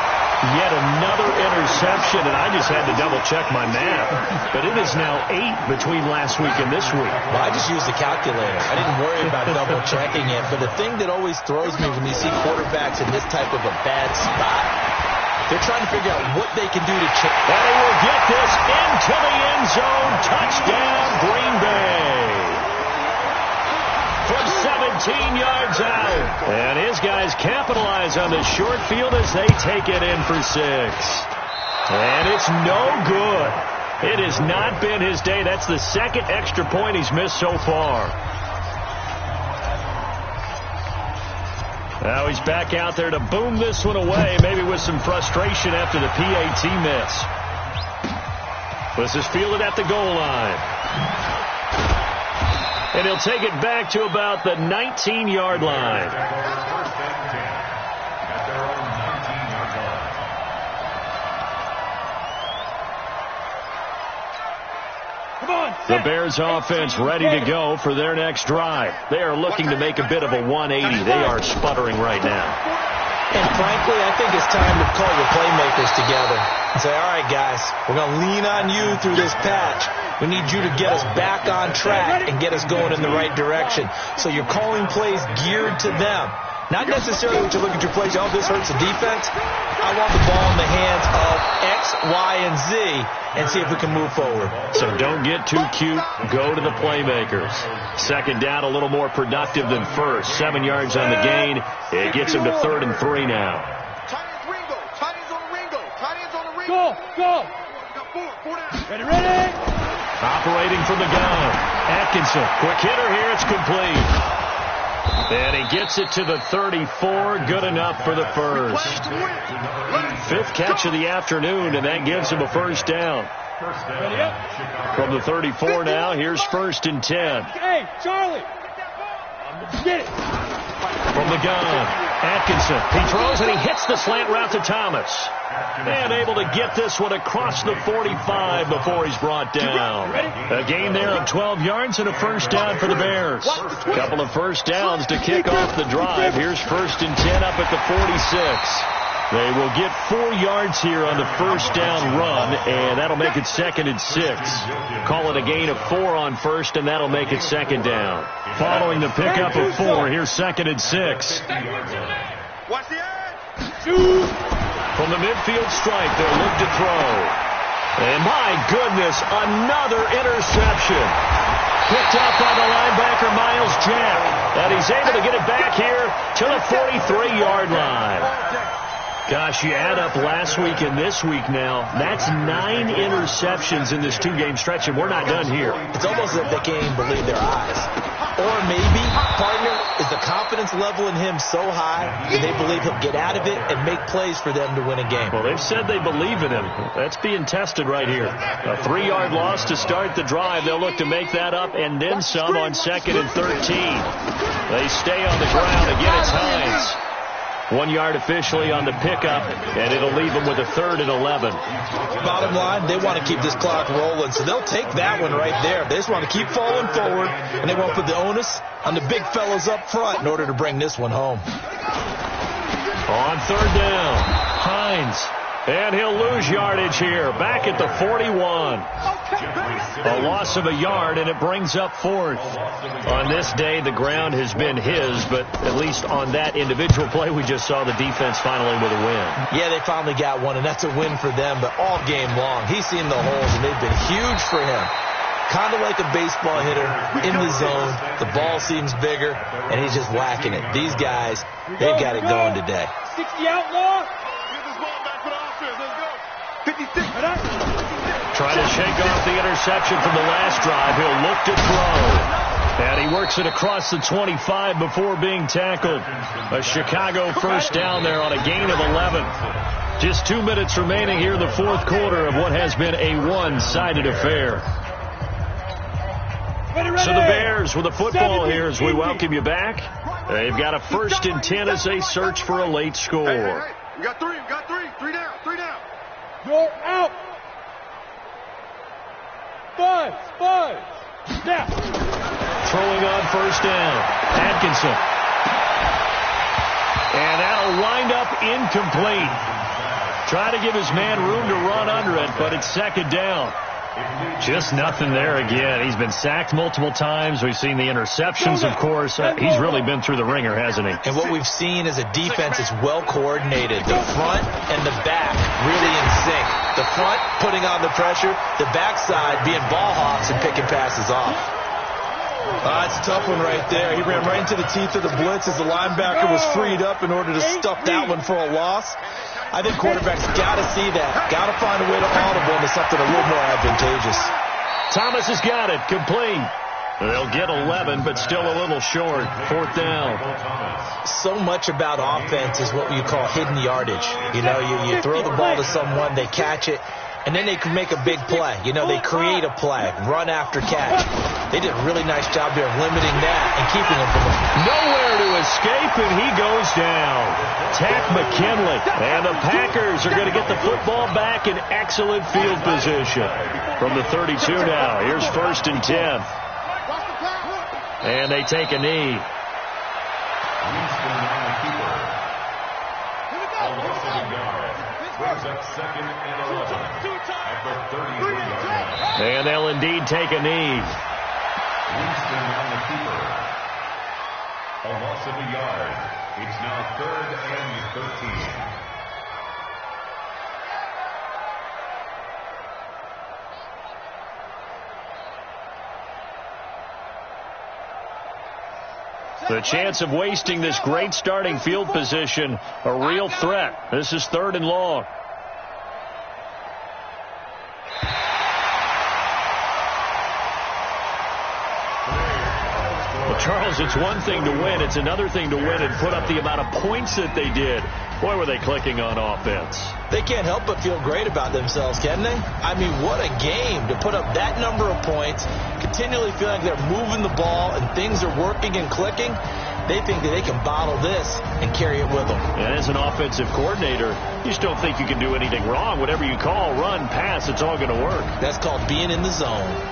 Yet another interception, and I just had to double-check my math. But it is now 8 between last week and this week. Well, I just used the calculator. I didn't worry about double-checking it. But the thing that always throws me when you see quarterbacks in this type of a bad spot, they're trying to figure out what they can do to check. And he will get this into the end zone. Touchdown, Green Bay. From 17 yards out. And his guys capitalize on the short field as they take it in for 6. And it's no good. It has not been his day. That's the second extra point he's missed so far. Now he's back out there to boom this one away, maybe with some frustration after the PAT miss. This is fielded at the goal line. And he'll take it back to about the 19-yard line. The Bears offense ready to go for their next drive. They are looking to make a bit of a 180. They are sputtering right now. And frankly, I think it's time to call your playmakers together and say, all right, guys, we're going to lean on you through this patch. We need you to get us back on track and get us going in the right direction. So you're calling plays geared to them. Not necessarily to look at your plays, oh, this hurts the defense. I want the ball in the hands of X, Y, and Z and see if we can move forward. So don't get too cute. Go to the playmakers. Second down, a little more productive than first. 7 yards on the gain. It gets him to 3rd and 3 now. Tight ends Ringo. Tight ends on the Ringo. Tight ends on the Ringo. Go. Four down. Ready. Operating from the gun. Atkinson. Quick hitter here. It's complete. And he gets it to the 34. Good enough for the first. 5th catch of the afternoon, and that gives him a first down. From the 34 now, here's 1st and 10. Hey, Charlie. Get it. From the gun, Atkinson. He throws and he hits the slant route to Thomas. And able to get this one across the 45 before he's brought down. A gain there of 12 yards and a first down for the Bears. A couple of first downs to kick off the drive. Here's 1st and 10 up at the 46. They will get 4 yards here on the first down run, and that'll make it 2nd and 6. Call it a gain of 4 on first, and that'll make it 2nd down. Following the pickup of 4, here's 2nd and 6. Watch the edge. From the midfield stripe, they'll look to throw. And my goodness, another interception. Picked up by the linebacker, Miles Jack. And he's able to get it back here to the 43-yard line. Gosh, you add up last week and this week now, that's 9 interceptions in this 2-game stretch, and we're not done here. It's almost as if they can't even believe their eyes. Or maybe, partner, is the confidence level in him so high that they believe he'll get out of it and make plays for them to win a game. Well, they've said they believe in him. That's being tested right here. A 3-yard loss to start the drive. They'll look to make that up and then some on 2nd and 13. They stay on the ground. Again, it's Hines. 1 yard officially on the pickup, and it'll leave them with a 3rd and 11. Bottom line, they want to keep this clock rolling, so they'll take that one right there. They just want to keep falling forward, and they won't put the onus on the big fellas up front in order to bring this one home. On 3rd down, Hines And he'll lose yardage here, back at the 41. A loss of a yard, and it brings up fourth. On this day, the ground has been his, but at least on that individual play, we just saw the defense finally with a win. Yeah, they finally got one, and that's a win for them, but all game long, he's seen the holes, and they've been huge for him. Kind of like a baseball hitter in the zone. The ball seems bigger, and he's just whacking it. These guys, they've got it going today. 60 outlaw. Get this ball back for the offense. Let's go. 56. Trying to shake off the interception from the last drive. He'll look to throw. And he works it across the 25 before being tackled. A Chicago first down there on a gain of 11. Just 2 minutes remaining here in the fourth quarter of what has been a one-sided affair. So the Bears with the football here as we welcome you back. They've got a 1st and 10 as they search for a late score. Hey. We got three. Three down. You're out. Five. Snap. Throwing on first down. Atkinson. And that'll wind up incomplete. Try to give his man room to run under it, but it's second down. Just nothing there again. He's been sacked multiple times. We've seen the interceptions, of course. He's really been through the ringer, hasn't he? And what we've seen is a defense is well coordinated. The front and the back really in sync. The front putting on the pressure, the backside being ball hawks and picking passes off. That's a tough one right there. He ran right into the teeth of the blitz as the linebacker was freed up in order to stuff that one for a loss. I think quarterbacks got to see that. Got to find a way to audible into something a little more advantageous. Thomas has got it. Complete. They'll get 11, but still a little short. Fourth down. So much about offense is what you call hidden yardage. You know, you throw the ball to someone, they catch it, and then they can make a big play. You know, they create a play, run after catch. They did a really nice job there of limiting that and keeping him from nowhere to escape, and he goes down. Tack McKinley. And the Packers are going to get the football back in excellent field position. From the 32 now. Here's 1st and 10. And they take a knee. And they'll indeed take a knee. Winston on the keeper. A loss of a yard. It's now 3rd and 13. The chance of wasting this great starting field position, a real threat. This is 3rd and long. Well, Charles, it's one thing to win. It's another thing to win and put up the amount of points that they did. Boy, were they clicking on offense. They can't help but feel great about themselves, can they? I mean, what a game to put up that number of points, continually feeling like they're moving the ball and things are working and clicking. They think that they can bottle this and carry it with them. And as an offensive coordinator, you just don't think you can do anything wrong. Whatever you call, run, pass, it's all going to work. That's called being in the zone.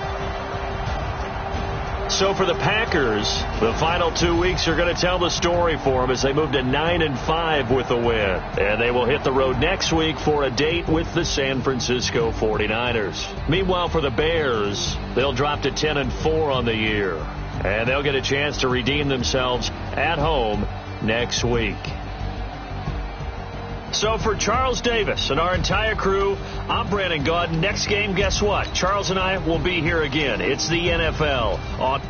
So for the Packers, the final 2 weeks are going to tell the story for them as they move to 9-5 with a win. And they will hit the road next week for a date with the San Francisco 49ers. Meanwhile, for the Bears, they'll drop to 10-4 on the year. And they'll get a chance to redeem themselves at home next week. So for Charles Davis and our entire crew, I'm Brandon Gaudin. Next game, guess what? Charles and I will be here again. It's the NFL on